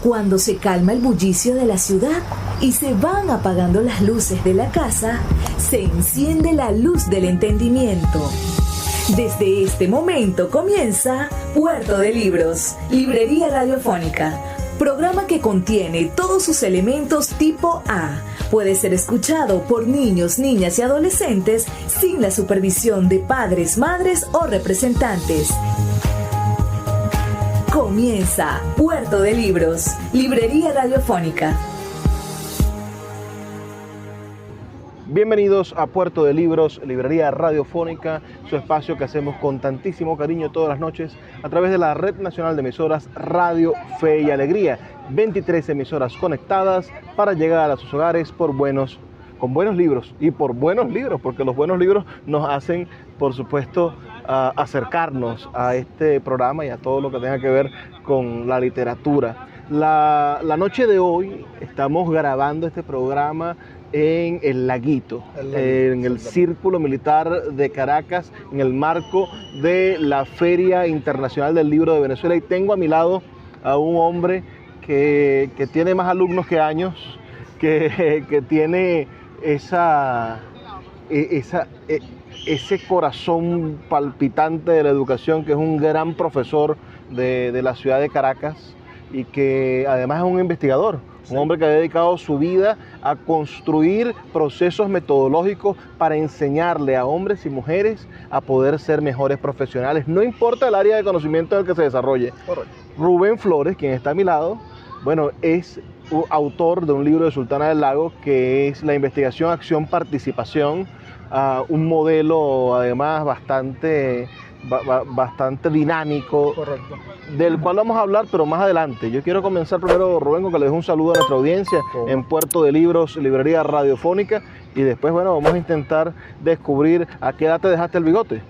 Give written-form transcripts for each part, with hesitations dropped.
Cuando se calma el bullicio de la ciudad y se van apagando las luces de la casa, se enciende la luz del entendimiento. Desde este momento comienza Puerto de Libros, Librería Radiofónica, programa que contiene todos sus elementos tipo A. Puede ser escuchado por niños, niñas y adolescentes sin la supervisión de padres, madres o representantes. Comienza Puerto de Libros, Librería Radiofónica. Bienvenidos a Puerto de Libros, Librería Radiofónica, su espacio que hacemos con tantísimo cariño todas las noches a través de la Red Nacional de Emisoras Radio Fe y Alegría. 23 emisoras conectadas para llegar a sus hogares con buenos libros y por buenos libros, porque los buenos libros nos hacen, por supuesto, acercarnos a este programa y a todo lo que tenga que ver con la literatura. La noche de hoy estamos grabando este programa en El Laguito, en el Círculo Militar de Caracas, en el marco de la Feria Internacional del Libro de Venezuela, y tengo a mi lado a un hombre que tiene más alumnos que años, que tiene ese corazón palpitante de la educación, que es un gran profesor de la ciudad de Caracas y que además es un investigador. Sí. Un hombre que ha dedicado su vida a construir procesos metodológicos para enseñarle a hombres y mujeres a poder ser mejores profesionales, no importa el área de conocimiento en el que se desarrolle. Correcto. Rubén Flores, quien está a mi lado, bueno, es autor de un libro de Sultana del Lago que es La investigación, acción, participación, un modelo además bastante dinámico. Correcto. Del cual vamos a hablar, pero más adelante. Yo quiero comenzar primero, Rubén, con que le dejo un saludo a nuestra audiencia en Puerto de Libros, Librería Radiofónica, y después, bueno, vamos a intentar descubrir a qué edad te dejaste el bigote.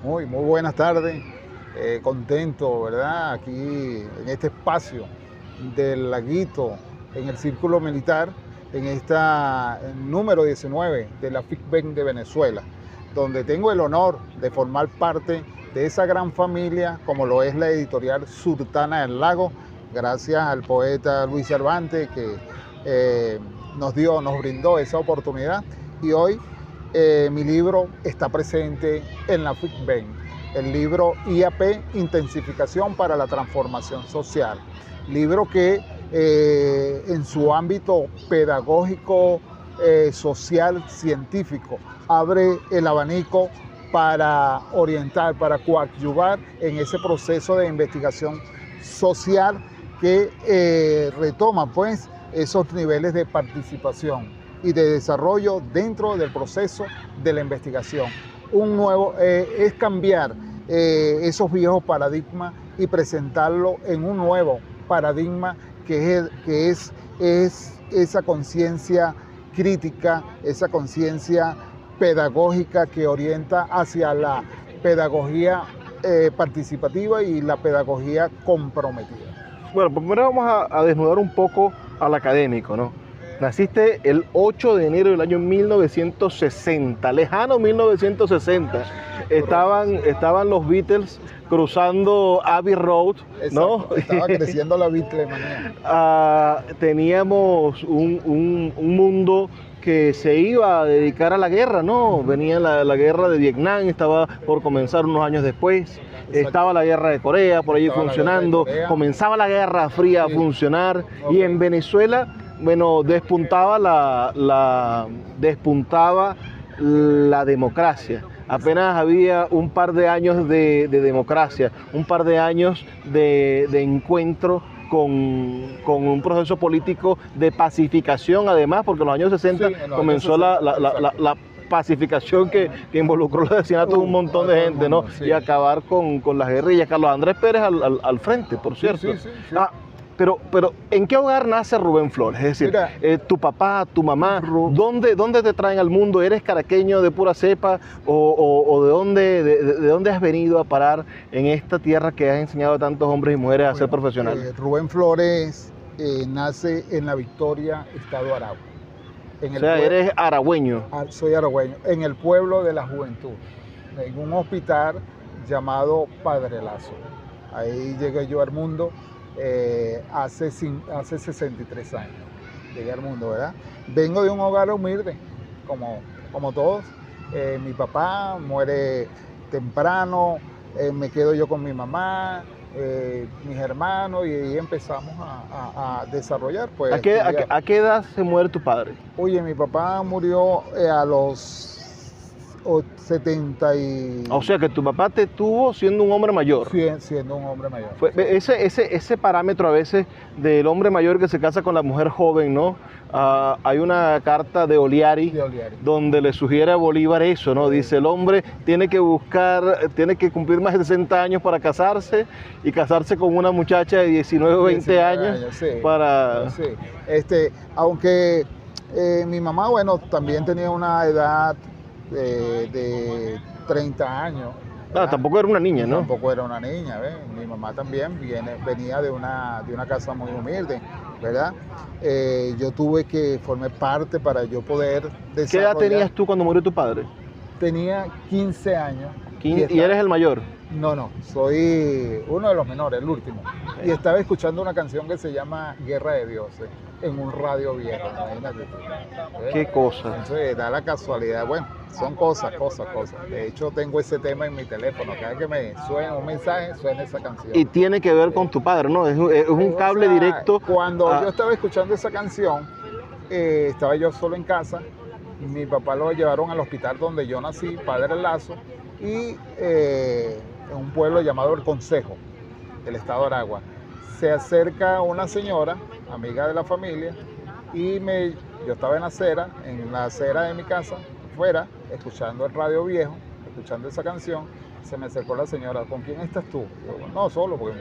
Muy buenas tardes, contento, ¿verdad? Aquí en este espacio del Laguito, en el Círculo Militar, en esta número 19 de la FICBEN de Venezuela, donde tengo el honor de formar parte de esa gran familia como lo es la editorial Sultana del Lago, gracias al poeta Luis Cervantes que nos brindó esa oportunidad, y hoy mi libro está presente en la FICBEN, el libro IAP, Intensificación para la Transformación Social, libro que en su ámbito pedagógico, social, científico, abre el abanico para orientar, para coadyuvar en ese proceso de investigación social que retoma pues esos niveles de participación y de desarrollo dentro del proceso de la investigación. Es cambiar esos viejos paradigmas y presentarlo en un nuevo paradigma que es esa conciencia crítica, esa conciencia pedagógica que orienta hacia la pedagogía participativa y la pedagogía comprometida. Bueno, primero vamos a desnudar un poco al académico, ¿no? Naciste el 8 de enero del año 1960, lejano 1960. Estaban los Beatles cruzando Abbey Road, ¿no? Exacto, estaba creciendo la Beatlemanía. Teníamos un mundo que se iba a dedicar a la guerra, ¿no? Venía la guerra de Vietnam, estaba por comenzar unos años después. Exacto. Estaba la guerra de Corea por ahí funcionando, comenzaba la Guerra Fría a funcionar, y en Venezuela, bueno, despuntaba la democracia. Apenas había un par de años de democracia, un par de años de encuentro con un proceso político de pacificación, además, porque en los años 60 comenzó la pacificación que involucró los asesinatos de un montón de gente, ¿no? Sí. Y acabar con las guerrillas. Carlos Andrés Pérez al frente, por cierto. Sí. Pero ¿en qué hogar nace Rubén Flores? Es decir, tu papá, tu mamá, ¿dónde te traen al mundo? ¿Eres caraqueño de pura cepa o de dónde has venido a parar en esta tierra que has enseñado a tantos hombres y mujeres a ser profesionales? Rubén Flores nace en La Victoria, estado Aragua. Eres aragüeño. Soy aragüeño, en el pueblo de la juventud, en un hospital llamado Padre Lazo. Ahí llegué yo al mundo hace 63 años. Llegué al mundo, ¿verdad? Vengo de un hogar humilde, como todos. Mi papá muere temprano, me quedo yo con mi mamá, mis hermanos, y ahí empezamos a desarrollar. Pues, ¿A qué edad se muere tu padre? Oye, mi papá murió a los 70 y... O sea que tu papá te tuvo siendo un hombre mayor. Siendo un hombre mayor. Ese parámetro a veces del hombre mayor que se casa con la mujer joven, ¿no? Hay una carta de Oliari donde le sugiere a Bolívar eso, ¿no? Dice, el hombre tiene que cumplir más de 60 años para casarse, y casarse con una muchacha de 19 o 20 años sí, para... Sí. Aunque mi mamá, bueno, también tenía una edad de 30 años. Tampoco era una niña, ¿no? Tampoco era una niña, ¿ves? Mi mamá también venía de una casa muy humilde, ¿verdad? Yo tuve que formar parte para yo poder desarrollar. ¿Qué edad tenías tú cuando murió tu padre? Tenía 15 años. ¿Y eres el mayor? No, soy uno de los menores, el último. Y estaba escuchando una canción que se llama Guerra de Dioses en un radio viejo, imagínate tú. ¿Qué cosa? Entonces da la casualidad, bueno, son cosas. De hecho tengo ese tema en mi teléfono, cada vez que me suena un mensaje, suena esa canción. Y tiene que ver con tu padre, ¿no? Es un cable directo. Cuando yo estaba escuchando esa canción, estaba yo solo en casa, mi papá lo llevaron al hospital donde yo nací, Padre Lazo, y en un pueblo llamado El Consejo, del estado de Aragua. Se acerca una señora, amiga de la familia, y yo estaba en la acera de mi casa, afuera, escuchando el radio viejo, escuchando esa canción. Se me acercó la señora, ¿con quién estás tú? Yo, no, solo, porque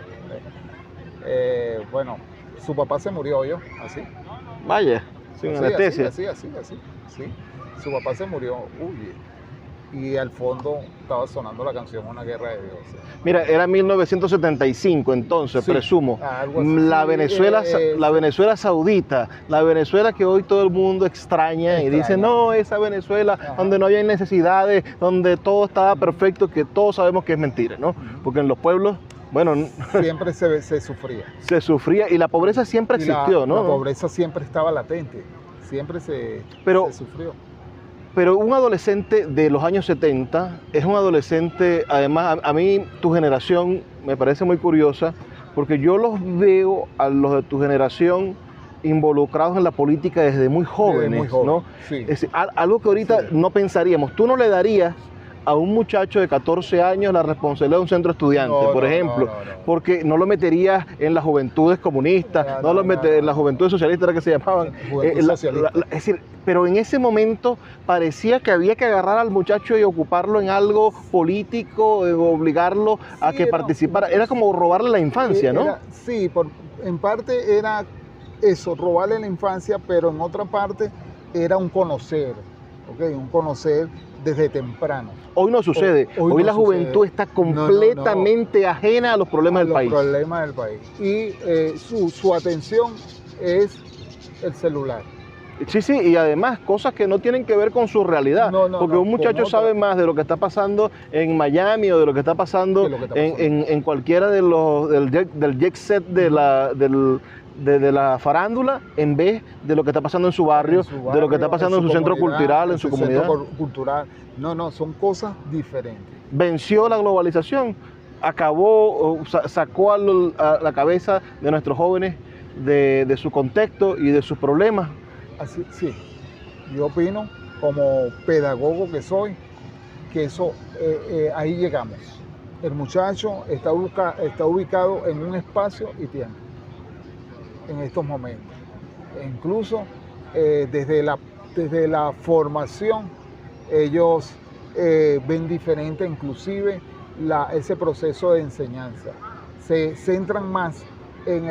bueno, su papá se murió, así. Vaya, sin anestesia. Así. Su papá se murió, y al fondo estaba sonando la canción Una Guerra de Dioses. Mira, era 1975 entonces, sí, presumo. La Venezuela saudita, la Venezuela que hoy todo el mundo extraña y dice, no, esa Venezuela donde no había necesidades, donde todo estaba perfecto, que todos sabemos que es mentira, ¿no? Porque en los pueblos, bueno... Siempre se sufría. Se sufría, y la pobreza siempre existió, ¿no? La pobreza siempre estaba latente, siempre se sufrió. Pero un adolescente de los años 70 es un adolescente, además a mí tu generación me parece muy curiosa, porque yo los veo a los de tu generación involucrados en la política desde muy jóvenes, ¿no? Sí. Es decir, algo que ahorita no pensaríamos. Tú no le darías a un muchacho de 14 años la responsabilidad de un centro estudiante, por ejemplo, porque no lo meterías en las juventudes comunistas, no lo meterías en las juventudes socialistas, que se llamaban. Es decir, pero en ese momento parecía que había que agarrar al muchacho y ocuparlo en algo político, obligarlo a que participara. Era como robarle la infancia, ¿no? Sí, en parte era eso, robarle la infancia, pero en otra parte era un conocer, un conocer desde temprano. Hoy no sucede. Hoy la juventud está completamente ajena a los problemas del país. Y su atención es el celular. Sí, y además cosas que no tienen que ver con su realidad. Porque un muchacho sabe más de lo que está pasando en Miami o de lo que está pasando en cualquiera de del jet set de la farándula, en vez de lo que está pasando en su barrio, de lo que está pasando en su centro cultural, en su comunidad. Son cosas diferentes. Venció la globalización, sacó a la cabeza de nuestros jóvenes de su contexto y de sus problemas. Así, sí, yo opino, como pedagogo que soy, que eso, ahí llegamos. El muchacho está ubicado en un espacio y tiempo, en estos momentos. E incluso desde la formación, ellos ven diferente inclusive ese proceso de enseñanza. Se centran más en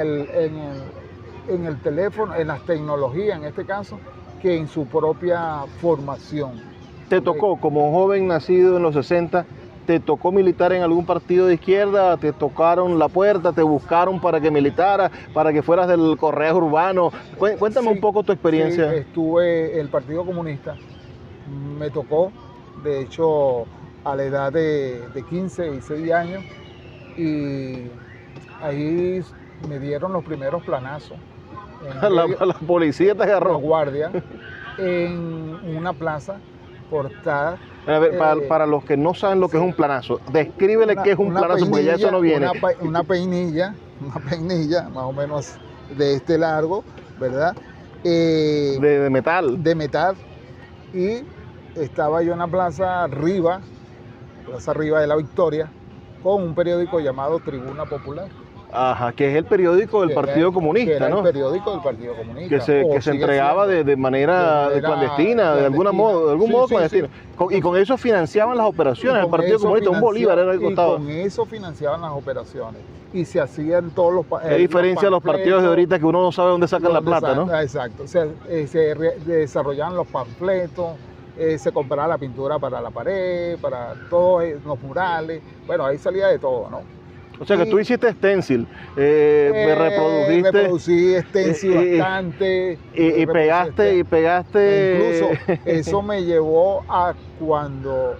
el teléfono, en las tecnologías en este caso, que en su propia formación. ¿Te tocó, como joven nacido en los 60, te tocó militar en algún partido de izquierda? ¿Te tocaron la puerta? ¿Te buscaron para que militaras, para que fueras del correo urbano? Cuéntame un poco tu experiencia. Sí, estuve en el Partido Comunista, me tocó, de hecho, a la edad de 15, 16 años, y ahí me dieron los primeros planazos. La policía te agarró. La guardia en una plaza portada. A ver, para los que no saben lo que es un planazo, descríbele qué es un planazo, porque ya eso no viene. Una peinilla más o menos de este largo, ¿verdad? De metal. De metal. Y estaba yo en la plaza arriba de la Victoria, con un periódico llamado Tribuna Popular. Ajá, que es el periódico del Partido Comunista, ¿no? El periódico del Partido Comunista. Que se entregaba de manera clandestina, de algún modo clandestino. Sí. Y con eso financiaban las operaciones del Partido Comunista, un bolívar era el costado. Y con eso financiaban las operaciones. Y se hacían todos los ¿Qué diferencia a los partidos de ahorita que uno no sabe dónde sacan la plata, no? Exacto. Se desarrollaban los panfletos, se compraba la pintura para la pared, para todos los murales. Bueno, ahí salía de todo, ¿no? O sea que tú hiciste stencil, reprodujiste. Reproducí stencil bastante. Y pegaste. Incluso eso me llevó a cuando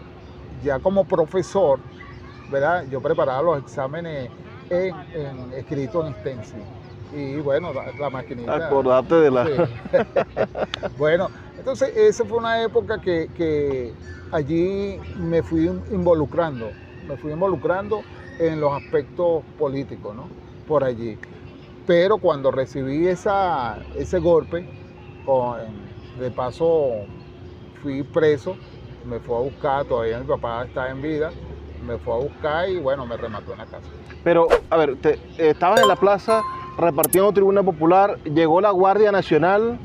ya como profesor, ¿verdad? Yo preparaba los exámenes escritos en stencil. Y bueno, la maquinita. Acordate de la. Sí. Bueno, entonces esa fue una época que allí me fui involucrando en los aspectos políticos, ¿no? Por allí. Pero cuando recibí ese golpe, de paso fui preso, me fue a buscar, todavía mi papá estaba en vida, me fue a buscar y bueno, me remató en la casa. Pero, a ver, estabas en la plaza repartiendo Tribuna Popular, llegó la Guardia Nacional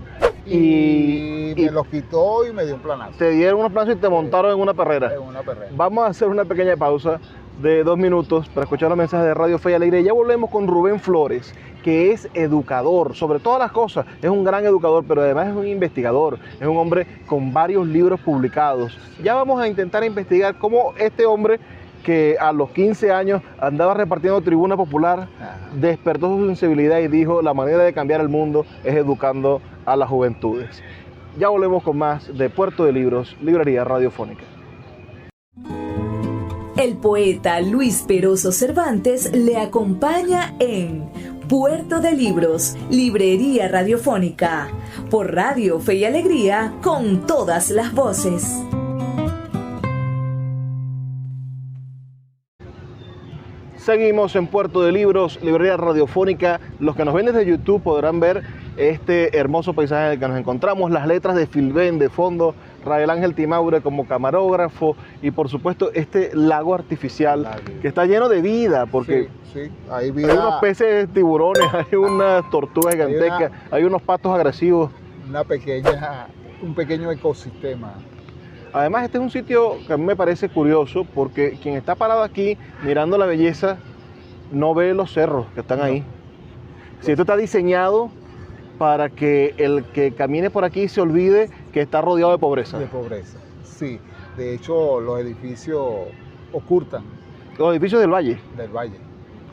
y me los quitó y me dio un planazo. Te dieron unos plazos y te montaron en una perrera. En una perrera. Vamos a hacer una pequeña pausa de 2 minutos para escuchar los mensajes de Radio Fe y Alegría. Ya volvemos con Rubén Flores, que es educador, sobre todas las cosas. Es un gran educador, pero además es un investigador. Es un hombre con varios libros publicados. Ya vamos a intentar investigar cómo este hombre, que a los 15 años andaba repartiendo Tribuna Popular, despertó su sensibilidad y dijo: la manera de cambiar el mundo es educando a las juventudes. Ya volvemos con más de Puerto de Libros, Librería Radiofónica. El poeta Luis Peroso Cervantes le acompaña en Puerto de Libros, Librería Radiofónica, por Radio Fe y Alegría, con todas las voces. Seguimos en Puerto de Libros, Librería Radiofónica. Los que nos ven desde YouTube podrán ver este hermoso paisaje en el que nos encontramos, las letras de Filben de fondo, Rael Ángel Timaure como camarógrafo y por supuesto este lago artificial que está lleno de vida, porque sí, hay unos peces tiburones, hay unas tortugas gigantescas, hay unos patos agresivos. Un pequeño ecosistema. Además, este es un sitio que a mí me parece curioso porque quien está parado aquí mirando la belleza no ve los cerros que están ahí. Si esto está diseñado para que el que camine por aquí se olvide que está rodeado de pobreza. De pobreza, sí. De hecho, los edificios ocultan. Los edificios del valle. Del valle.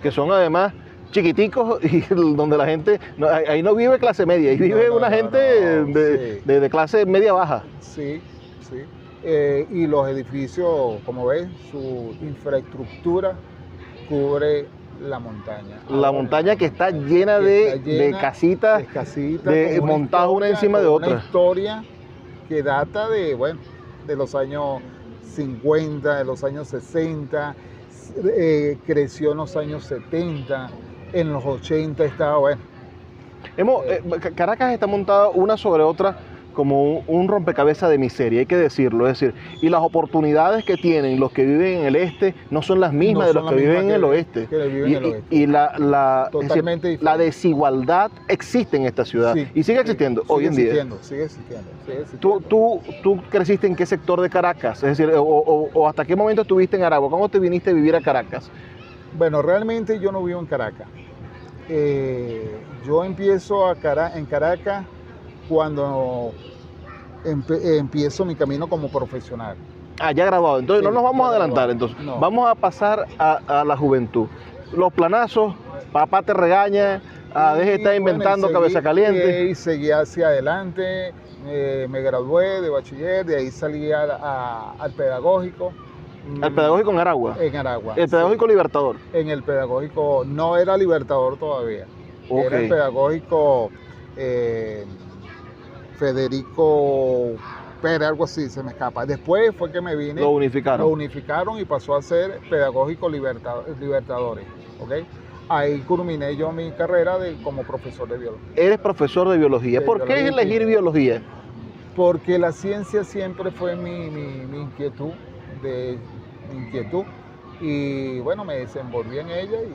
Que son además chiquiticos y donde la gente, ahí no vive clase media, ahí vive una gente de clase media baja. Sí, sí. Y los edificios, como ves, su infraestructura cubre la montaña. La montaña que está llena de casitas, montadas una encima de otra. Una historia que data de los años 50, de los años 60, creció en los años 70, en los 80 estaba Caracas está montada una sobre otra como un rompecabezas de miseria, hay que decirlo, es decir, y las oportunidades que tienen los que viven en el este no son las mismas de los que viven en el oeste. Y la desigualdad existe en esta ciudad y sigue existiendo hoy en día. Sigue existiendo. ¿Tú creciste en qué sector de Caracas? Es decir, o hasta qué momento estuviste en Aragua, ¿cómo te viniste a vivir a Caracas? Bueno, realmente yo no vivo en Caracas. Yo empiezo en Caracas cuando empiezo mi camino como profesional. Ya graduado. Entonces no nos vamos a adelantar. Entonces vamos a pasar a la juventud. Los planazos, papá te regaña, deja de estar inventando cabeza caliente. Y seguí hacia adelante, me gradué de bachiller, de ahí salí al pedagógico El pedagógico en Aragua. En Aragua. El pedagógico sí. Libertador. En el pedagógico, no era Libertador todavía. Ok. Era el pedagógico Federico Pérez, algo así, se me escapa. Después fue que me vine. Lo unificaron. Lo unificaron y pasó a ser pedagógico Libertadores. ¿Ok? Ahí culminé yo mi carrera como profesor de biología. Eres profesor de biología. De ¿Por qué biología, elegir sí. biología? Porque la ciencia siempre fue mi inquietud, y bueno, me desenvolví en ella y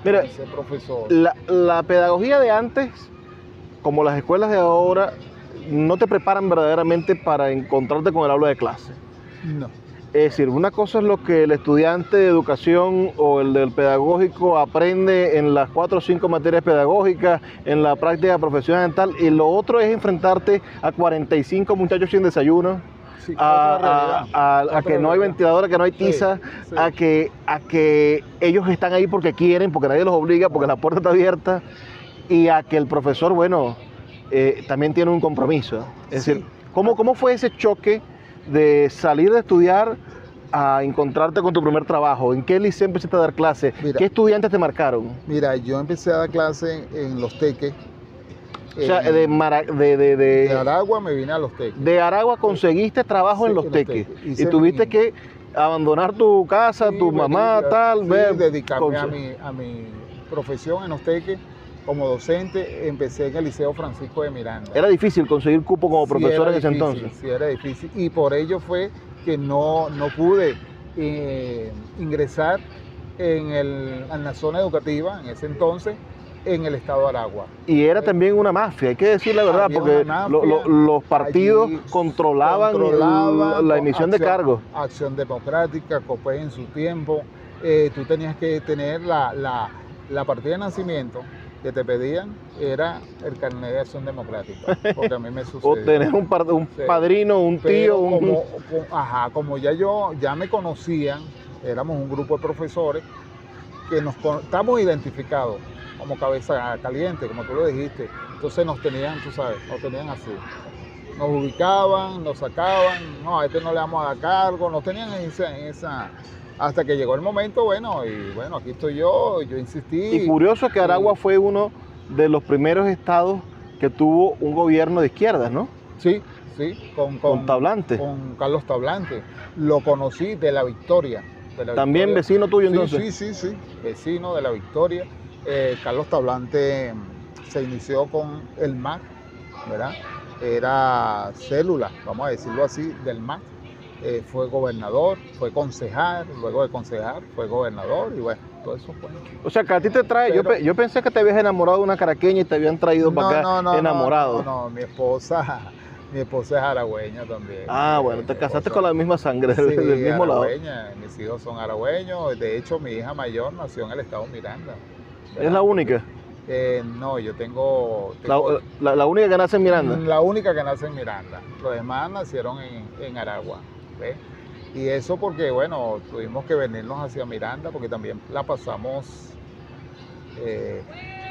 Mira, hice profesor. la pedagogía de antes, como las escuelas de ahora, no te preparan verdaderamente para encontrarte con el aula de clase. No. Es decir, una cosa es lo que el estudiante de educación o el del pedagógico aprende en las 4 o 5 materias pedagógicas, en la práctica profesional y tal, y lo otro es enfrentarte a 45 muchachos sin desayuno, Sí, otra realidad. a que no hay ventilador, a que no hay tiza, sí. a que ellos están ahí porque quieren, porque nadie los obliga, porque la puerta está abierta, y a que el profesor, bueno, también tiene un compromiso. Es Sí. decir, ¿cómo fue ese choque de salir de estudiar a encontrarte con tu primer trabajo? ¿En qué liceo empezaste a dar clases? Mira. ¿Qué estudiantes te marcaron? Mira, yo empecé a dar clase en Los Teques. O sea, de Aragua me vine a Los Teques. de Aragua conseguiste trabajo Sí, en Los en Los Teques. Teques. Y Hice tuviste mi- que abandonar tu casa, Sí, tu mamá, venir, tal, sí, ver. dedicarme a mi profesión en Los Teques como docente. Empecé en el Liceo Francisco de Miranda. Era difícil conseguir cupo como Sí, profesor era en ese difícil, entonces. Sí, era difícil. Y por ello fue que no pude ingresar en la zona educativa en ese entonces en el estado de Aragua. Y era también una mafia, hay que decir la verdad, Había porque una mafia. los partidos Allí controlaban la emisión de cargos. Acción Democrática, COPEI en su tiempo. Tú tenías que tener la partida de nacimiento que te pedían, era el carnet de Acción Democrática, porque a mí me sucedió. O tener un Sí. padrino, un Pero tío, como ya me conocían, éramos un grupo de profesores que estamos identificados como cabeza caliente, como tú lo dijiste. Entonces nos tenían, tú sabes, nos tenían así. Nos ubicaban, nos sacaban, no, a este no le vamos a dar cargo, nos tenían en esa. Hasta que llegó el momento, bueno, aquí estoy yo insistí. Y curioso que Aragua fue uno de los primeros estados que tuvo un gobierno de izquierdas, ¿no? Sí, Con Tablante. Con Carlos Tablante. Lo conocí de La Victoria. También vecino tuyo entonces. Sí, vecino de La Victoria. Carlos Tablante se inició con el MAC, ¿verdad? Era célula, vamos a decirlo así, del MAC. Fue gobernador, fue concejal, luego de concejal fue gobernador y bueno, todo eso fue. O sea, que a ti te trae, Pero- yo pensé que te habías enamorado de una caraqueña y te habían traído para acá enamorado. No, mi esposa es aragüeña también. Ah, bueno, te Mi casaste esposa- con la misma sangre, Sí, del mismo lado. aragüeña, mis hijos son aragüeños, de hecho mi hija mayor nació en el estado Miranda. ¿Es la única? No, yo tengo La única que nace en Miranda. la única que nace en Miranda. Los demás nacieron en Aragua. ¿Ves? Y eso porque, bueno, tuvimos que venirnos hacia Miranda porque también la pasamos,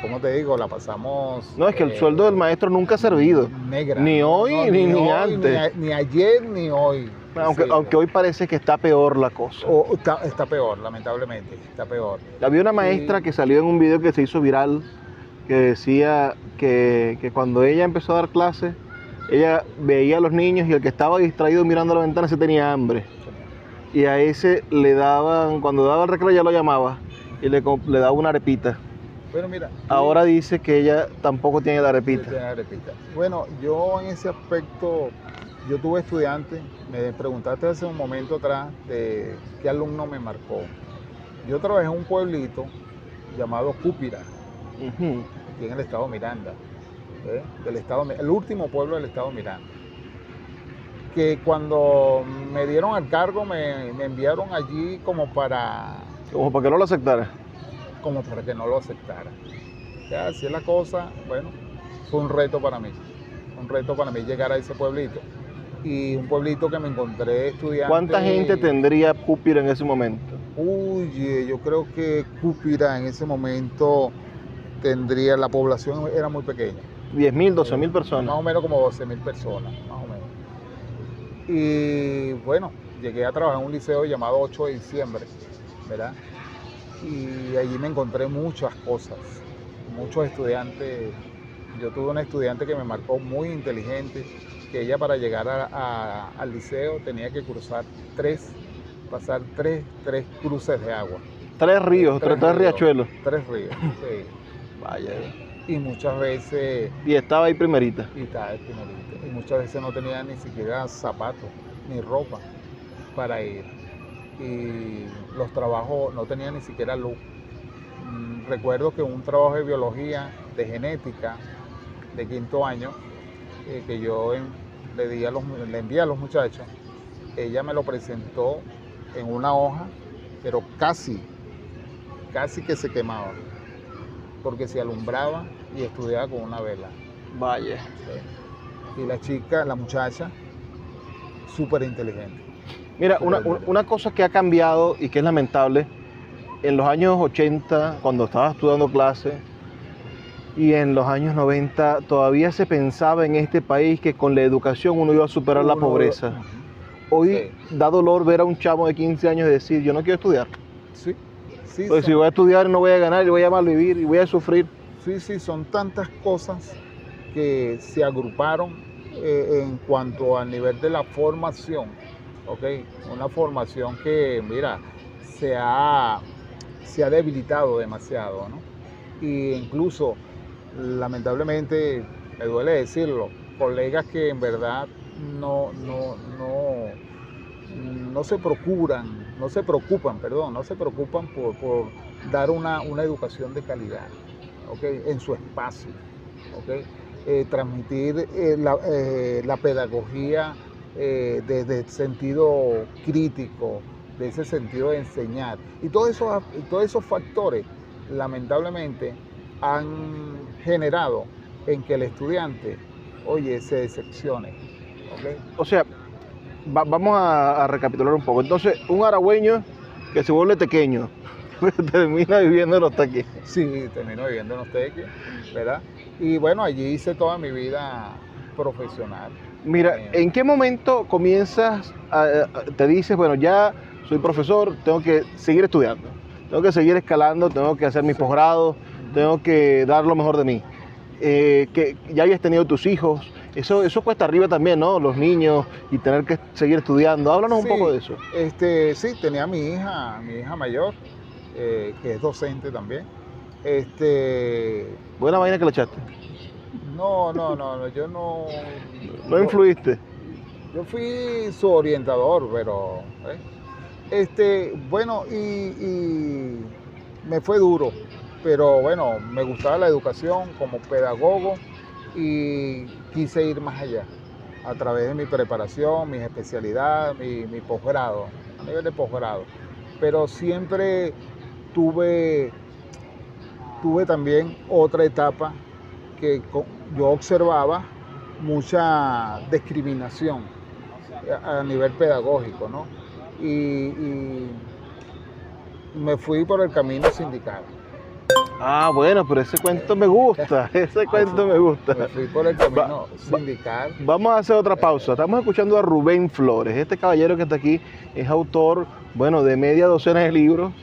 ¿cómo te digo? La pasamos... No, es que el sueldo del maestro nunca ha servido. Negra. Ni hoy, ni hoy, antes. Ni ayer, ni hoy. Aunque, Sí. aunque hoy parece que está peor la cosa. Está peor, lamentablemente, está peor. Había una maestra que salió en un video que se hizo viral que decía que cuando ella empezó a dar clases, ella veía a los niños y el que estaba distraído mirando a la ventana se tenía hambre. Y a ese le daban, cuando daba el recreo ya lo llamaba y le daba una arepita. Bueno, mira. Ahora dice que ella tampoco tiene la arepita. Tiene arepita. Bueno, yo en ese aspecto, yo tuve estudiantes, me preguntaste hace un momento atrás de qué alumno me marcó. Yo trabajé en un pueblito llamado Cúpira, Ujú. aquí en el estado Miranda, el último pueblo del estado Miranda. Que cuando me dieron al cargo me enviaron allí como para Como para que no lo aceptara. que no lo aceptara. Ya, así es la cosa, bueno, fue un reto para mí. Llegar a ese pueblito. Y un pueblito que me encontré estudiando. ¿Cuánta gente tendría Cúpira en ese momento? Uy, yo creo que Cúpira en ese momento tendría, la población era muy pequeña. 10.000, 12.000 Más personas. o menos como 12.000 personas, más o menos. Y bueno, llegué a trabajar en un liceo llamado 8 de diciembre, ¿verdad? Y allí me encontré muchas cosas, muchos estudiantes. Yo tuve una estudiante que me marcó muy inteligente, que ella para llegar al liceo tenía que pasar tres cruces de agua. 3 ríos, 3 riachuelos. 3 ríos, sí. Vaya. Y muchas veces... Y estaba ahí primerita. Y muchas veces no tenía ni siquiera zapatos, ni ropa para ir. Y los trabajos no tenían ni siquiera luz. Recuerdo que un trabajo de biología, de genética, de 5º año, que yo le envié a los muchachos, ella me lo presentó en una hoja, pero casi que se quemaba, porque se alumbraba y estudiaba con una vela. Vaya. Sí. Y la muchacha, súper inteligente. Mira, una cosa que ha cambiado y que es lamentable, en los años 80, cuando estaba estudiando clase, y en los años 90, todavía se pensaba en este país que con la educación uno iba a superar la pobreza. Hoy da dolor ver a un chamo de 15 años decir, yo no quiero estudiar. Sí. Pues si voy a estudiar no voy a ganar, y voy a malvivir, y voy a sufrir. Sí, son tantas cosas que se agruparon en cuanto al nivel de la formación, ¿ok? Una formación que, mira, se ha debilitado demasiado, ¿no? Y incluso, lamentablemente, me duele decirlo, colegas que en verdad no se preocupan por dar una educación de calidad, ¿okay? En su espacio, ¿okay? Transmitir la pedagogía desde el sentido crítico, de ese sentido de enseñar. Y todos esos factores, lamentablemente, han generado en que el estudiante, se decepcione. ¿Okay? O sea, vamos a recapitular un poco. Entonces, un aragüeño que se vuelve tequeño, termina viviendo en Los Teques. Sí, termino viviendo en Los Teques, ¿verdad? Y bueno, allí hice toda mi vida profesional. Mira, ¿en qué momento comienzas, te dices, bueno, ya soy profesor, tengo que seguir estudiando, tengo que seguir escalando, tengo que hacer mis posgrados, tengo que dar lo mejor de mí? Que ya hayas tenido tus hijos, eso cuesta arriba también, ¿no? Los niños y tener que seguir estudiando. Háblanos un poco de eso. Sí, tenía mi hija mayor, que es docente también. Buena vaina que le echaste. No, yo no... ¿No influiste? Yo fui su orientador, pero... bueno, y me fue duro, pero bueno, me gustaba la educación como pedagogo y quise ir más allá a través de mi preparación, mis especialidades, mi posgrado, a nivel de posgrado. Pero siempre tuve también otra etapa que yo observaba mucha discriminación a nivel pedagógico, ¿no? Y me fui por el camino sindical. Ah, bueno, pero ese cuento me gusta, Me fui por el camino sindical. Vamos a hacer otra pausa. Estamos escuchando a Rubén Flores. Este caballero que está aquí es autor, de media docena de libros.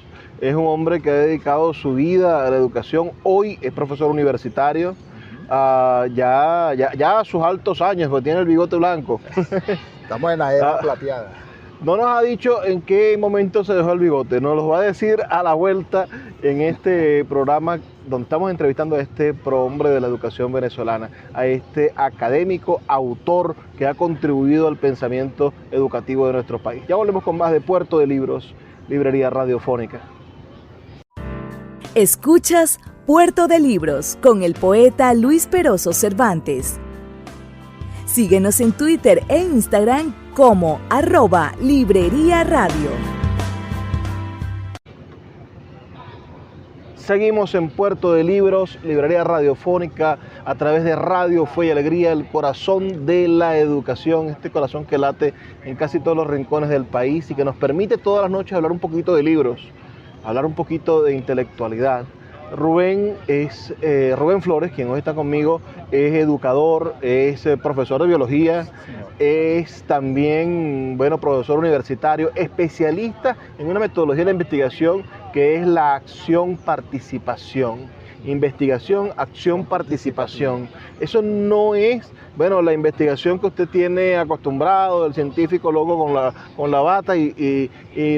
Es un hombre que ha dedicado su vida a la educación. Hoy es profesor universitario. Ya a sus altos años, porque tiene el bigote blanco. Estamos en la era plateada. No nos ha dicho en qué momento se dejó el bigote, nos lo va a decir a la vuelta en este programa donde estamos entrevistando a este prohombre de la educación venezolana, a este académico, autor que ha contribuido al pensamiento educativo de nuestro país. Ya volvemos con más de Puerto de Libros, Librería Radiofónica. Escuchas Puerto de Libros con el poeta Luis Peroso Cervantes. Síguenos en Twitter e Instagram como @Librería Radio. Seguimos en Puerto de Libros, Librería Radiofónica, a través de Radio Fe y Alegría, el corazón de la educación, este corazón que late en casi todos los rincones del país y que nos permite todas las noches hablar un poquito de libros, hablar un poquito de intelectualidad, Rubén es Rubén Flores, quien hoy está conmigo, es educador, es profesor de biología, es también, bueno, profesor universitario, especialista en una metodología de la investigación que es la acción-participación. Investigación, acción, participación. Eso no es, bueno, la investigación que usted tiene acostumbrado, del científico loco con la bata y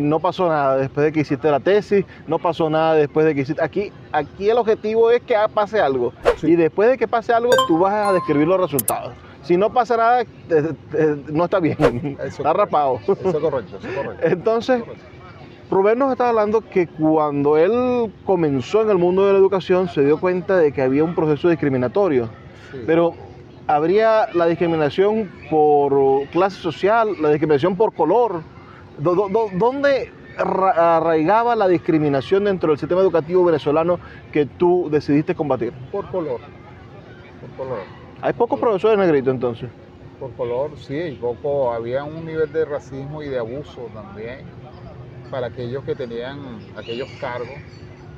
no pasó nada después de que hiciste la tesis, no pasó nada después de que hiciste... Aquí el objetivo es que pase algo. Sí. Y después de que pase algo, tú vas a describir los resultados. Si no pasa nada, no está bien, está rapado. Eso es correcto, eso es correcto. Entonces... Rubén nos está hablando que cuando él comenzó en el mundo de la educación se dio cuenta de que había un proceso discriminatorio, sí. Pero habría la discriminación por clase social, la discriminación por color. ¿Dónde arraigaba la discriminación dentro del sistema educativo venezolano que tú decidiste combatir? Por color. ¿Hay pocos profesores negritos entonces? Por color, sí, había un nivel de racismo y de abuso también para aquellos que tenían aquellos cargos,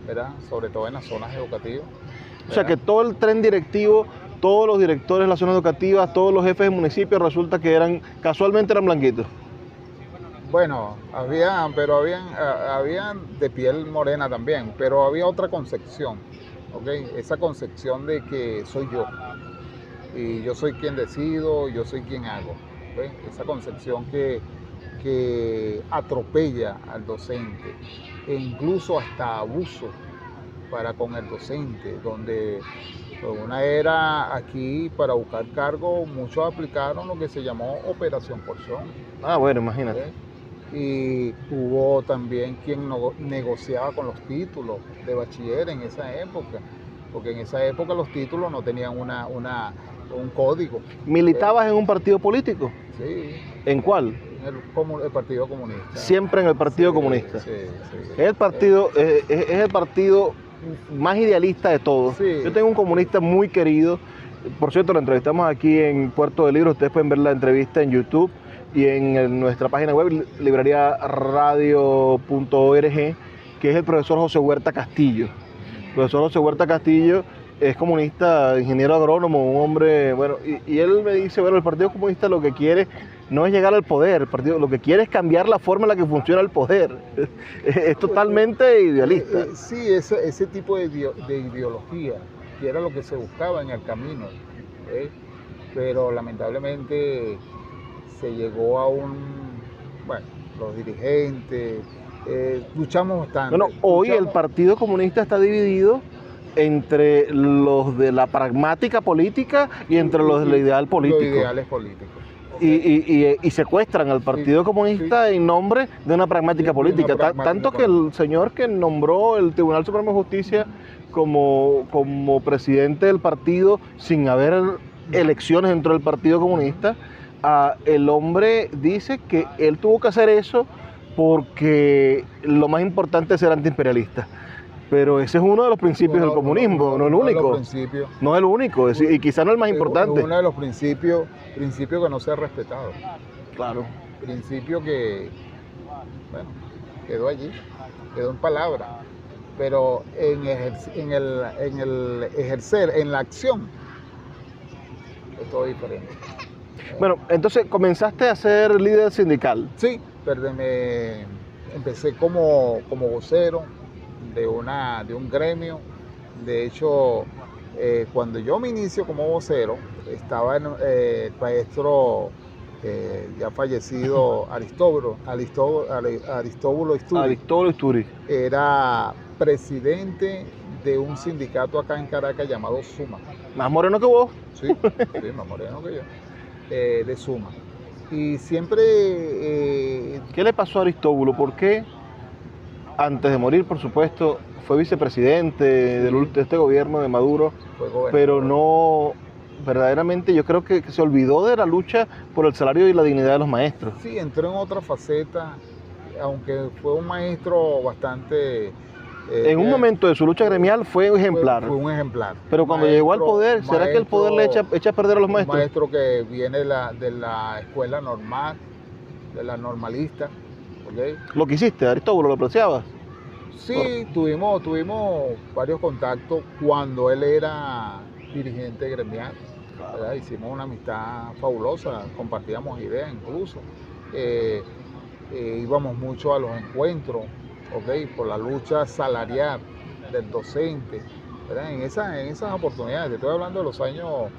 ¿verdad? Sobre todo en las zonas educativas, ¿verdad? O sea que todo el tren directivo, todos los directores de las zonas educativas, todos los jefes de municipios, resulta que casualmente eran blanquitos. Bueno, habían de piel morena también, pero había otra concepción, ¿ok? Esa concepción de que soy yo, y yo soy quien decido, yo soy quien hago, ¿ok? Esa concepción que atropella al docente e incluso hasta abuso para con el docente, donde una era aquí para buscar cargo, muchos aplicaron lo que se llamó operación porción. Ah, bueno, imagínate. Y hubo también quien negociaba con los títulos de bachiller en esa época, porque en esa época los títulos no tenían un código. ¿Militabas en un partido político? Sí. ¿En cuál? El Partido Comunista. Siempre en el Partido Comunista. Sí. Es el partido más idealista de todos. Sí. Yo tengo un comunista muy querido. Por cierto, lo entrevistamos aquí en Puerto de Libros. Ustedes pueden ver la entrevista en YouTube y en nuestra página web, librariaradio.org, que es el profesor José Huerta Castillo. El profesor José Huerta Castillo es comunista, ingeniero agrónomo, un hombre, bueno, y él me dice, bueno, el Partido Comunista lo que quiere no es llegar al poder, el partido lo que quiere es cambiar la forma en la que funciona el poder. Es totalmente idealista. Sí, ese tipo de ideología, que era lo que se buscaba en el camino, pero lamentablemente se llegó a los dirigentes, luchamos bastante. Bueno, hoy el Partido Comunista está dividido entre los de la pragmática política y entre los del ideal político. Los ideales políticos. Y secuestran al Partido Comunista en nombre de una pragmática política. Tanto que el señor que nombró el Tribunal Supremo de Justicia como presidente del partido, sin haber elecciones dentro del Partido Comunista, el hombre dice que él tuvo que hacer eso porque lo más importante es ser antiimperialista. Pero ese es uno de los principios del comunismo, no el único. No es el único, y quizá no el más importante. Es uno de los principios que no se ha respetado. Claro. Principio que, quedó allí, quedó en palabras. Pero en el ejercer, en la acción, es todo diferente. Bueno, entonces comenzaste a ser líder sindical. Sí, empecé como vocero de un gremio. De hecho, cuando yo me inicio como vocero, estaba el maestro ya fallecido Aristóbulo Isturi. Era presidente de un sindicato acá en Caracas llamado SUMA. ¿Más moreno que vos? Sí, más moreno que yo. De SUMA. Y siempre... ¿Qué le pasó a Aristóbulo? ¿Por qué? Antes de morir, por supuesto, fue vicepresidente de este gobierno de Maduro, pero no, verdaderamente yo creo que se olvidó de la lucha por el salario y la dignidad de los maestros. Sí, entró en otra faceta, aunque fue un maestro bastante... en un momento de su lucha gremial fue ejemplar. Fue un ejemplar. Pero cuando llegó al poder, ¿será que el poder le echa a perder a los maestros? Un maestro que viene de la escuela normal, de la normalista. ¿Okay? ¿Lo que hiciste, Aristóbulo, lo apreciabas? Sí, tuvimos varios contactos cuando él era dirigente gremial, ¿verdad? Hicimos una amistad fabulosa, compartíamos ideas incluso. Íbamos mucho a los encuentros, ¿ok? Por la lucha salarial del docente, ¿verdad? En esas oportunidades, te estoy hablando de los años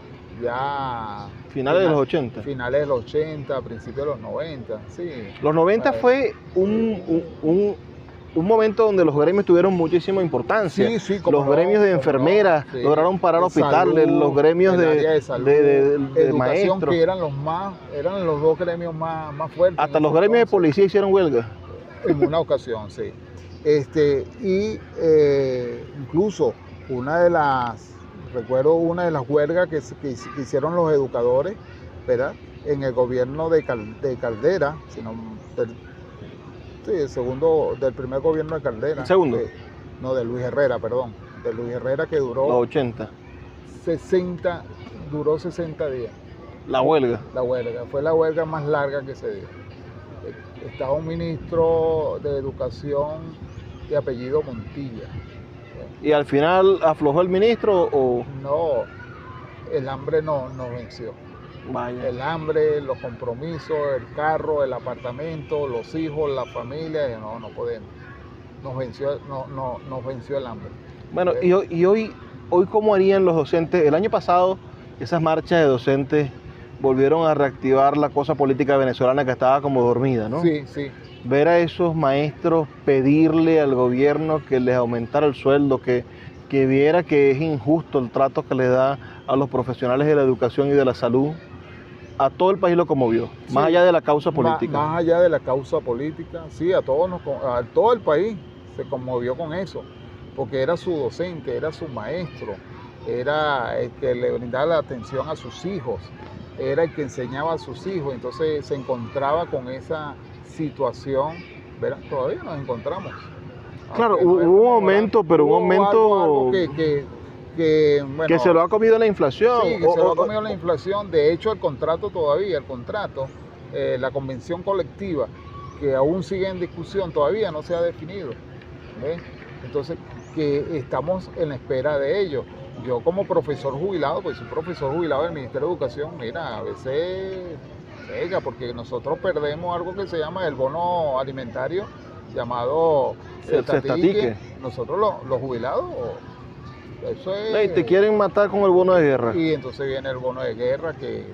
ya... Finales de los 80. Finales de los 80, principios de los 90, sí. Los 90 fue un momento donde los gremios tuvieron muchísima importancia. Sí, sí, los gremios de enfermeras sí. lograron parar hospitales, los gremios de maestros. Que eran los dos gremios más fuertes. Hasta los gremios de policía hicieron huelga. En una ocasión, sí. Incluso recuerdo una de las huelgas que hicieron los educadores, ¿verdad? En el gobierno de Caldera, del primer gobierno de Caldera. ¿El segundo? De Luis Herrera, perdón. De Luis Herrera, que duró... Los 80. Duró 60 días. La huelga. La huelga. Fue la huelga más larga que se dio. Estaba un ministro de Educación de apellido Montilla. ¿Y al final aflojó el ministro o...? No, el hambre nos venció. Vaya. El hambre, los compromisos, el carro, el apartamento, los hijos, la familia, no podemos. Nos venció el hambre. Bueno, y hoy ¿cómo harían los docentes? El año pasado esas marchas de docentes volvieron a reactivar la cosa política venezolana que estaba como dormida, ¿no? Sí, sí. Ver a esos maestros pedirle al gobierno que les aumentara el sueldo, que viera que es injusto el trato que le da a los profesionales de la educación y de la salud, a todo el país lo conmovió, sí, más allá de la causa política. Más allá de la causa política, sí, a todo el país se conmovió con eso, porque era su docente, era su maestro, era el que le brindaba la atención a sus hijos, era el que enseñaba a sus hijos, entonces se encontraba con esa situación, ¿verdad? Todavía nos encontramos. Claro, hubo un momento, pero un momento algo que se lo ha comido la inflación. Sí, que se lo ha comido la inflación. De hecho, el contrato, la convención colectiva, que aún sigue en discusión, todavía no se ha definido. ¿Ves? Entonces, que estamos en la espera de ello. Yo como profesor jubilado, pues soy profesor jubilado del Ministerio de Educación, mira, a veces pega, porque nosotros perdemos algo que se llama el bono alimentario, llamado cestatique. Nosotros los jubilados, eso es... Y te quieren matar con el bono de guerra. Y entonces viene el bono de guerra que,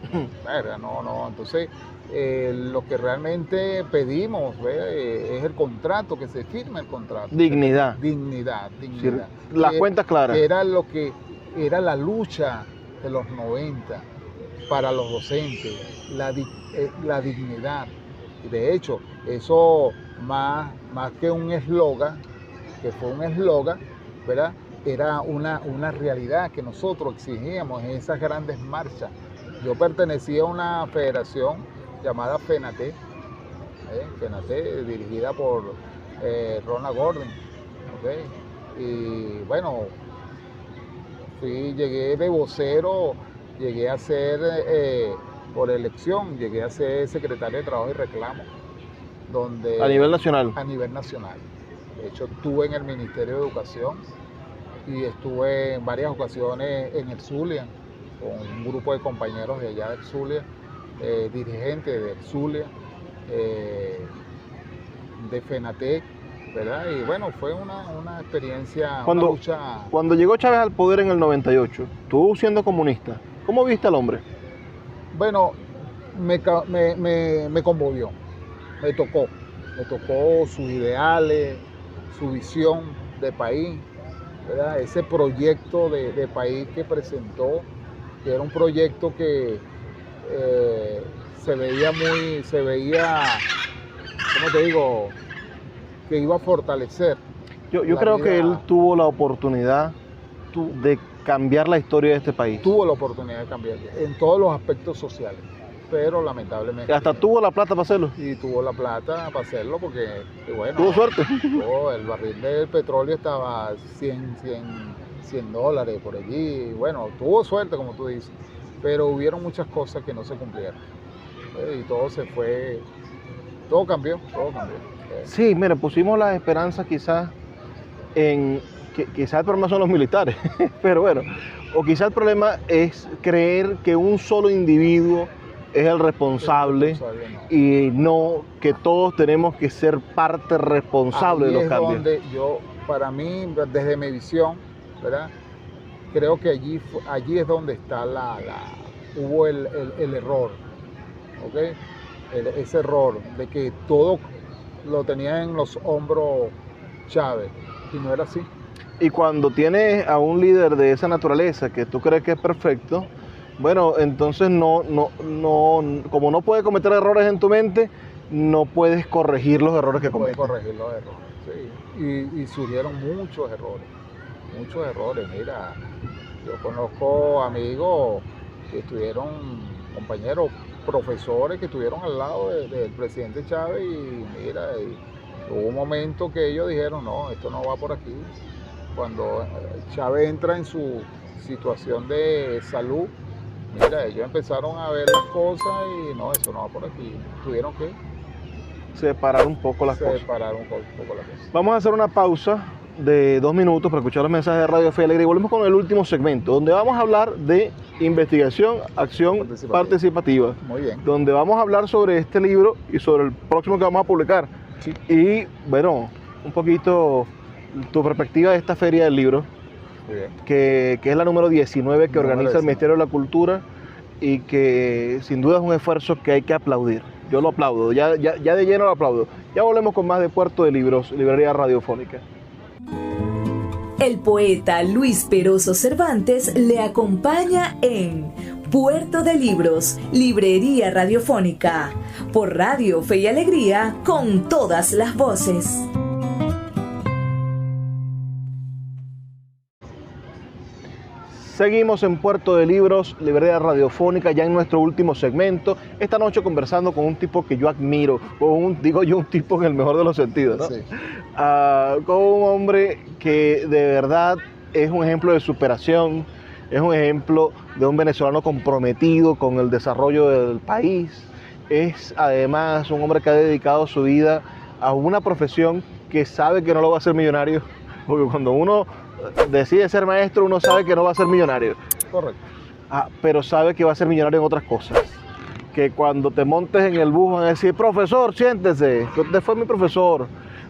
entonces lo que realmente pedimos es el contrato, que se firme el contrato. Dignidad. Dignidad. Sí, las cuentas claras. Que era lo que era la lucha de los 90 para los docentes, la dignidad. De hecho, eso más que un eslogan, que fue un eslogan, ¿verdad? Era una realidad que nosotros exigíamos en esas grandes marchas. Yo pertenecía a una federación llamada FENATE, dirigida por Ronald Gordon, ¿okay? Y bueno, llegué de vocero, llegué a ser, por elección, llegué a ser secretario de Trabajo y Reclamo. ¿A nivel nacional? A nivel nacional. De hecho, estuve en el Ministerio de Educación y estuve en varias ocasiones en el Zulia, con un grupo de compañeros de allá del Zulia, dirigentes del Zulia, de FENATEC, ¿verdad? Y bueno, fue una experiencia, una lucha. Cuando llegó Chávez al poder en el 98, tú siendo comunista, ¿cómo viste al hombre? Bueno, me conmovió, me tocó sus ideales, su visión de país, ¿verdad? Ese proyecto de país que presentó, que era un proyecto que se veía, ¿cómo te digo?, que iba a fortalecer. Yo creo que él tuvo la oportunidad de cambiar la historia de este país. Tuvo la oportunidad de cambiar en todos los aspectos sociales, pero lamentablemente... Y hata tuvo la plata para hacerlo. Y tuvo la plata para hacerlo porque, bueno... Tuvo suerte. El barril del petróleo estaba $100 por allí. Bueno, tuvo suerte, como tú dices, pero hubieron muchas cosas que no se cumplieron. Y todo se fue... Todo cambió. Sí, mira, pusimos las esperanzas quizás en que quizás el problema son los militares, pero bueno, o quizás el problema es creer que un solo individuo es el responsable y no que todos tenemos que ser parte responsable de los cambios. Donde yo, para mí, desde mi visión, ¿verdad? Creo que allí es donde está hubo el error, ¿ok? Ese error de que todo lo tenía en los hombros Chávez, y no era así. Y cuando tienes a un líder de esa naturaleza que tú crees que es perfecto, bueno, entonces como no puedes cometer errores en tu mente, no puedes corregir los errores que cometes. Puedes corregir los errores, sí. Y surgieron muchos errores. Mira, yo conozco amigos que estuvieron, compañeros, profesores que estuvieron al lado del presidente Chávez y mira, hubo un momento que ellos dijeron, no, esto no va por aquí. Cuando Chávez entra en su situación de salud, mira, ellos empezaron a ver las cosas y no, eso no va por aquí. Tuvieron que separar un poco las cosas. Vamos a hacer una pausa de 2 minutos para escuchar los mensajes de Radio Fe y Alegría y volvemos con el último segmento, donde vamos a hablar de investigación, acción participativa. Muy bien. Donde vamos a hablar sobre este libro y sobre el próximo que vamos a publicar. Sí. Y bueno, un poquito tu perspectiva de esta feria del libro, que es la número 19 que organiza el Ministerio de la Cultura y que sin duda es un esfuerzo que hay que aplaudir. Yo lo aplaudo, ya de lleno lo aplaudo. Ya volvemos con más de Puerto de Libros, Librería Radiofónica. El poeta Luis Peroso Cervantes le acompaña en Puerto de Libros, Librería Radiofónica, por Radio Fe y Alegría, con todas las voces. Seguimos en Puerto de Libros, Librería Radiofónica, ya en nuestro último segmento. Esta noche conversando con un tipo que yo admiro, un tipo en el mejor de los sentidos, ¿no? Sí. Con un hombre que de verdad es un ejemplo de superación, es un ejemplo de un venezolano comprometido con el desarrollo del país. Es además un hombre que ha dedicado su vida a una profesión que sabe que no lo va a hacer millonario, porque cuando uno decide ser maestro, uno sabe que no va a ser millonario. Correcto. Pero sabe que va a ser millonario en otras cosas. Que cuando te montes en el bus van a decir, profesor, siéntese, que usted fue mi profesor.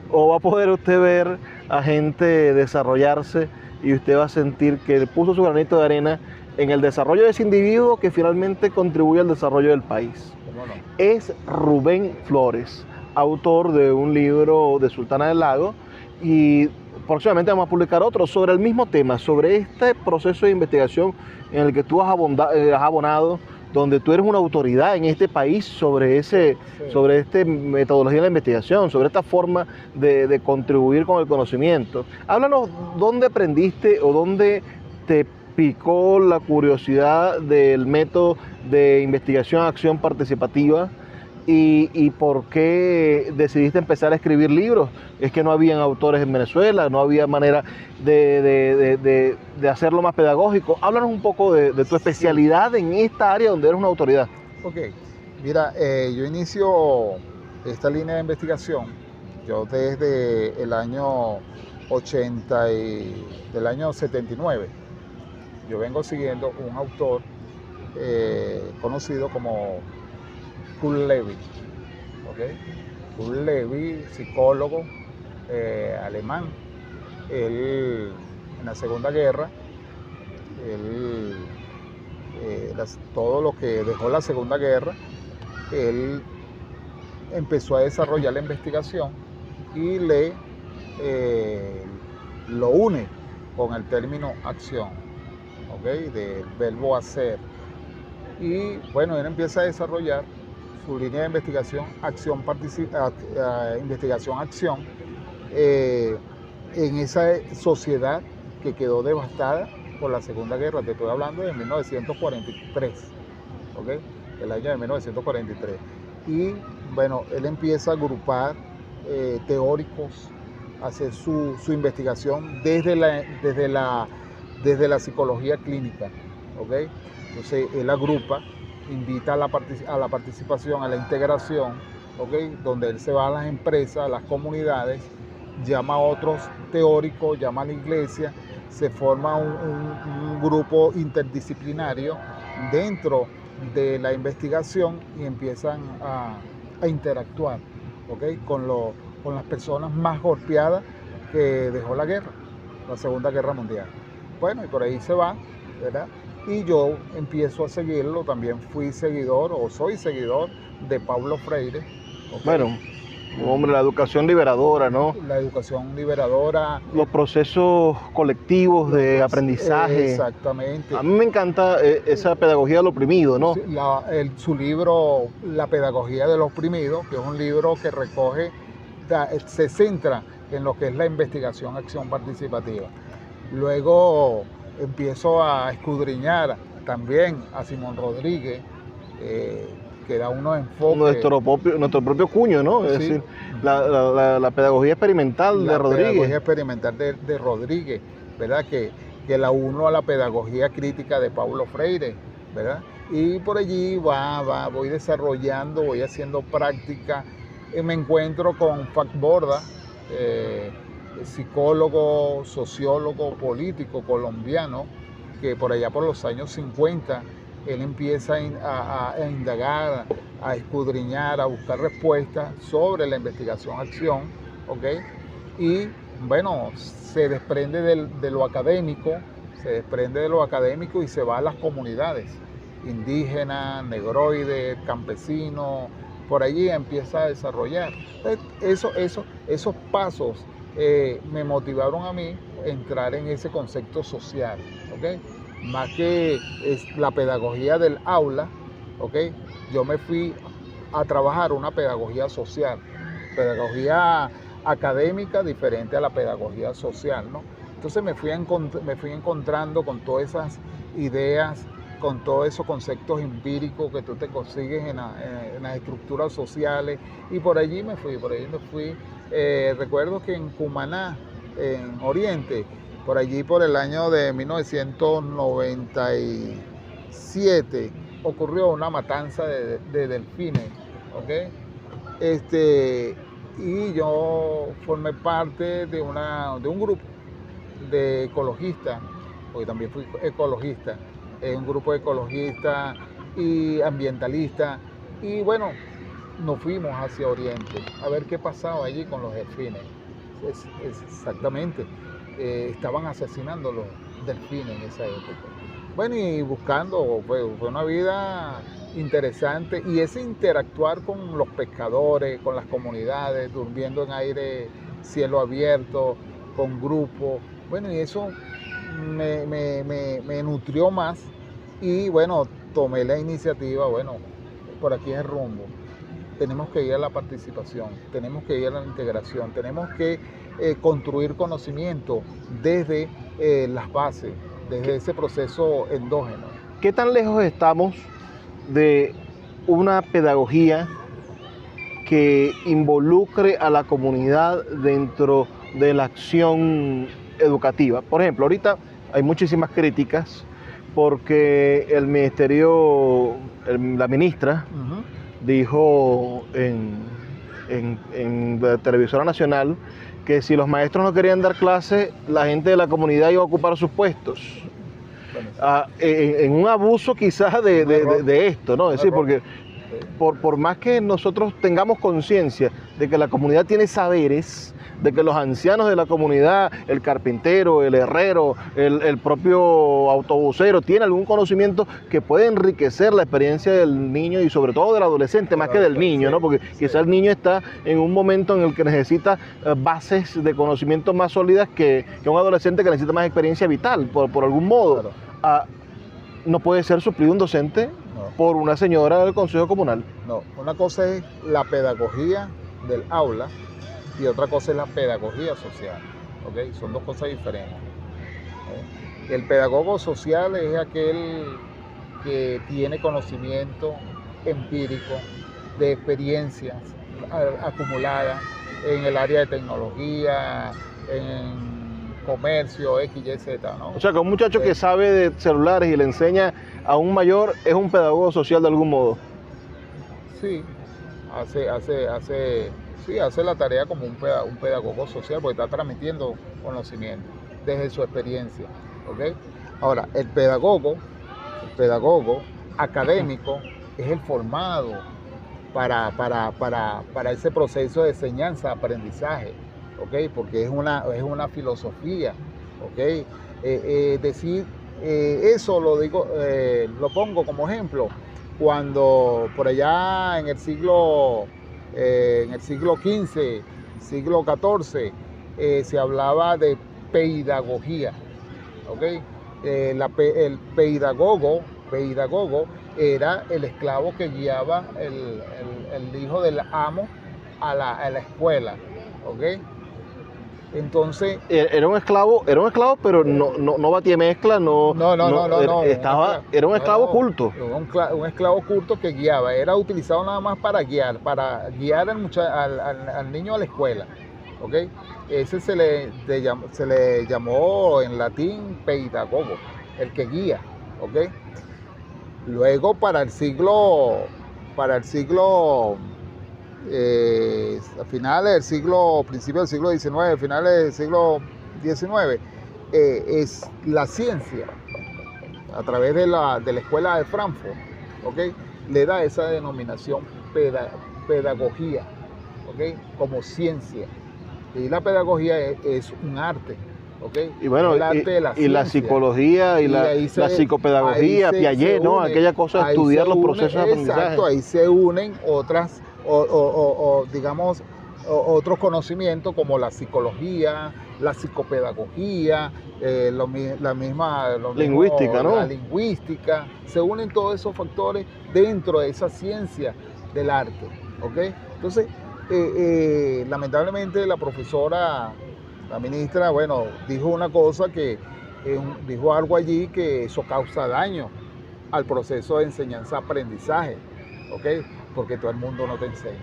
O va a poder usted ver a gente desarrollarse y usted va a sentir que puso su granito de arena en el desarrollo de ese individuo que finalmente contribuye al desarrollo del país. ¿Cómo no? Es Rubén Flores, autor de un libro de Sultana del Lago, y próximamente vamos a publicar otro sobre el mismo tema, sobre este proceso de investigación en el que tú has abonado, donde tú eres una autoridad en este país sobre esta metodología de la investigación, sobre esta forma de contribuir con el conocimiento. Háblanos dónde aprendiste o dónde te picó la curiosidad del método de investigación, acción participativa. ¿Y por qué decidiste empezar a escribir libros? Es que no habían autores en Venezuela, no había manera de hacerlo más pedagógico. Háblanos un poco de tu especialidad en esta área donde eres una autoridad. Ok, mira, yo inicio esta línea de investigación, yo desde el año 79, yo vengo siguiendo un autor conocido como Kurt Lewin, ¿okay? Kurt Lewin, psicólogo alemán. Él, en la Segunda Guerra, todo lo que dejó la Segunda Guerra, él empezó a desarrollar la investigación y lo une con el término acción, ¿okay? Del verbo hacer. Y bueno, él empieza a desarrollar su línea de investigación, investigación-acción, en esa sociedad que quedó devastada por la Segunda Guerra. Te estoy hablando de 1943, ¿okay? El año de 1943. Y bueno, él empieza a agrupar teóricos, a hacer su investigación desde la psicología clínica, ¿okay? Entonces él agrupa, invita a la participación, a la integración, ¿okay? Donde él se va a las empresas, a las comunidades llama a otros teóricos, llama a la iglesia, se forma un grupo interdisciplinario dentro de la investigación y empiezan a interactuar, ¿okay? con las personas más golpeadas que dejó la guerra, la Segunda Guerra Mundial. Bueno, y por ahí se va, ¿verdad? Y yo empiezo a seguirlo, también fui seguidor o soy seguidor de Paulo Freire. ¿Okay? Bueno, hombre, la educación liberadora, ¿no? La educación liberadora. Los procesos colectivos de aprendizaje. Exactamente. A mí me encanta esa pedagogía del oprimido, ¿no? Su libro, La pedagogía del oprimido, que es un libro que recoge, se centra en lo que es la investigación, acción participativa. Luego empiezo a escudriñar también a Simón Rodríguez, que da unos enfoques. Nuestro propio cuño, ¿no? Es decir, la pedagogía experimental de Rodríguez. La pedagogía experimental de Rodríguez, ¿verdad? Que la uno a la pedagogía crítica de Paulo Freire, ¿verdad? Y por allí voy desarrollando, voy haciendo práctica. Me encuentro con Fac Borda, psicólogo, sociólogo, político colombiano, que por allá por los años 50 él empieza a indagar, a escudriñar, a buscar respuestas sobre la investigación-acción, ¿ok? Y bueno, se desprende de lo académico, y se va a las comunidades, indígenas, negroides, campesinos, por allí empieza a desarrollar. Esos pasos me motivaron a mí a entrar en ese concepto social, ¿ok? Más que es la pedagogía del aula, ¿ok? Yo me fui a trabajar una pedagogía social, pedagogía académica diferente a la pedagogía social, ¿no? Entonces me fui encontrando con todas esas ideas, con todos esos conceptos empíricos que tú te consigues en las estructuras sociales, y por allí me fui. Recuerdo que en Cumaná, en Oriente, por allí por el año de 1997, ocurrió una matanza de delfines, ¿ok? Y yo formé parte de un grupo de ecologistas, porque también fui ecologista, un grupo de ecologistas y ambientalistas, y bueno, nos fuimos hacia Oriente a ver qué pasaba allí con los delfines. Exactamente, estaban asesinando los delfines en esa época. Bueno, y buscando, fue una vida interesante, y ese interactuar con los pescadores, con las comunidades, durmiendo en aire, cielo abierto, con grupos, bueno, y eso me nutrió más, y bueno, tomé la iniciativa. Bueno, por aquí es el rumbo, tenemos que ir a la participación, tenemos que ir a la integración, tenemos que construir conocimiento desde las bases, desde ese proceso endógeno. ¿Qué tan lejos estamos de una pedagogía que involucre a la comunidad dentro de la acción educativa? Por ejemplo, ahorita hay muchísimas críticas porque el ministerio, la ministra, dijo en la televisora nacional que si los maestros no querían dar clases, la gente de la comunidad iba a ocupar sus puestos. En un abuso quizás de esto, ¿no? Es decir, porque por más que nosotros tengamos conciencia de que la comunidad tiene saberes, de que los ancianos de la comunidad, el carpintero, el herrero, el propio autobusero, tienen algún conocimiento que puede enriquecer la experiencia del niño y sobre todo del adolescente, más que del niño, ¿no? Porque quizás el niño está en un momento en el que necesita bases de conocimiento más sólidas que un adolescente que necesita más experiencia vital, por algún modo. No puede ser suplido un docente por una señora del Consejo Comunal. No, una cosa es la pedagogía del aula y otra cosa es la pedagogía social, ¿ok? Son dos cosas diferentes. El pedagogo social es aquel que tiene conocimiento empírico de experiencias acumuladas en el área de tecnología, en comercio, X, Y, Z, ¿no? O sea, que un muchacho que sabe de celulares y le enseña a un mayor es un pedagogo social de algún modo. Sí, Sí, hace la tarea como un pedagogo social, porque está transmitiendo conocimiento desde su experiencia. ¿Okay? Ahora, el pedagogo académico es el formado para ese proceso de enseñanza-aprendizaje, ¿okay? Porque es una filosofía. ¿Okay? Eso lo digo, lo pongo como ejemplo cuando por allá en el siglo XV, siglo XIV, se hablaba de pedagogía. ¿Okay? El pedagogo era el esclavo que guiaba el hijo del amo a la escuela. ¿Okay? Entonces era un esclavo, pero no batía mezcla, era un esclavo culto. Un esclavo culto que guiaba, era utilizado nada más para guiar al niño a la escuela. ¿Okay? Ese se le llamó en latín pedagogo, el que guía. ¿Okay? Luego para el siglo principios del siglo XIX, finales del siglo XIX, es la ciencia, a través de la escuela de Frankfurt, ¿okay? Le da esa denominación pedagogía, ¿okay? Como ciencia. Y la pedagogía es un arte. ¿Okay? Y bueno, el arte de la ciencia, y la psicología y la psicopedagogía, Piaget, ¿no? Aquella cosa de estudiar los procesos de aprendizaje. Exacto, ahí se unen digamos, otros conocimientos como la psicología, la psicopedagogía, la lingüística, ¿no? La lingüística, se unen todos esos factores dentro de esa ciencia del arte. ¿Okay? Entonces, lamentablemente la profesora, la ministra, dijo una cosa dijo algo allí que eso causa daño al proceso de enseñanza-aprendizaje, ¿okay? Porque todo el mundo no te enseña.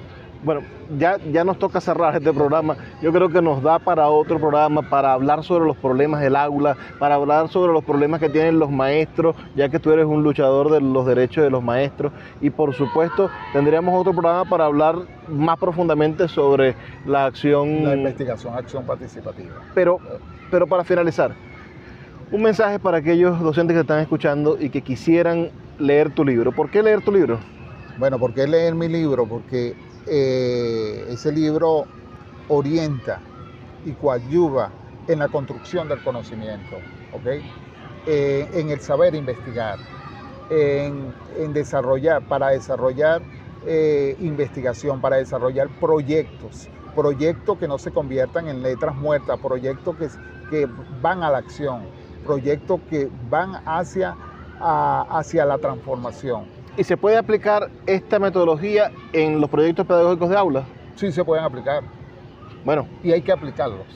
Bueno, ya nos toca cerrar este programa. Yo creo que nos da para otro programa, para hablar sobre los problemas del aula, para hablar sobre los problemas que tienen los maestros, ya que tú eres un luchador de los derechos de los maestros. Y por supuesto, tendríamos otro programa para hablar más profundamente sobre la investigación, acción participativa. Pero para finalizar, un mensaje para aquellos docentes que están escuchando y que quisieran leer tu libro. ¿Por qué leer tu libro? Bueno, ¿por qué leer mi libro? Porque ese libro orienta y coadyuva en la construcción del conocimiento, ¿okay? En el saber investigar, para desarrollar investigación, para desarrollar proyectos que no se conviertan en letras muertas, proyectos que van a la acción, proyectos que van hacia la transformación. ¿Y se puede aplicar esta metodología en los proyectos pedagógicos de aula? Sí, se pueden aplicar. Bueno. Y hay que aplicarlos.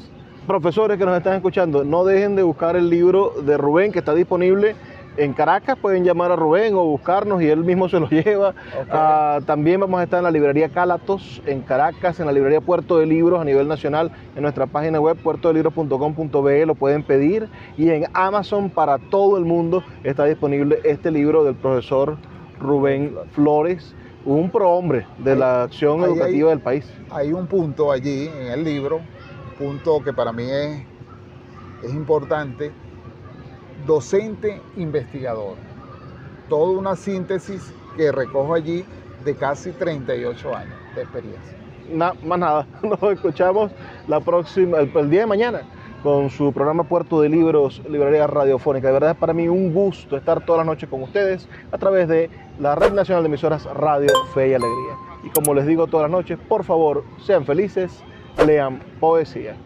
Profesores que nos están escuchando, no dejen de buscar el libro de Rubén, que está disponible en Caracas. Pueden llamar a Rubén o buscarnos y él mismo se los lleva. Okay. También vamos a estar en la librería Cálatos en Caracas, en la librería Puerto de Libros a nivel nacional, en nuestra página web puertodelibros.com.be lo pueden pedir, y en Amazon para todo el mundo está disponible este libro del profesor Rubén Flores, un prohombre de la acción educativa del país. Hay un punto allí en el libro, un punto que para mí es importante: docente investigador. Toda una síntesis que recojo allí de casi 38 años de experiencia. Más nada, nos escuchamos el día de mañana con su programa Puerto de Libros, Librería Radiofónica. De verdad es para mí un gusto estar todas las noches con ustedes a través de la Red Nacional de Emisoras Radio Fe y Alegría. Y como les digo todas las noches, por favor, sean felices, lean poesía.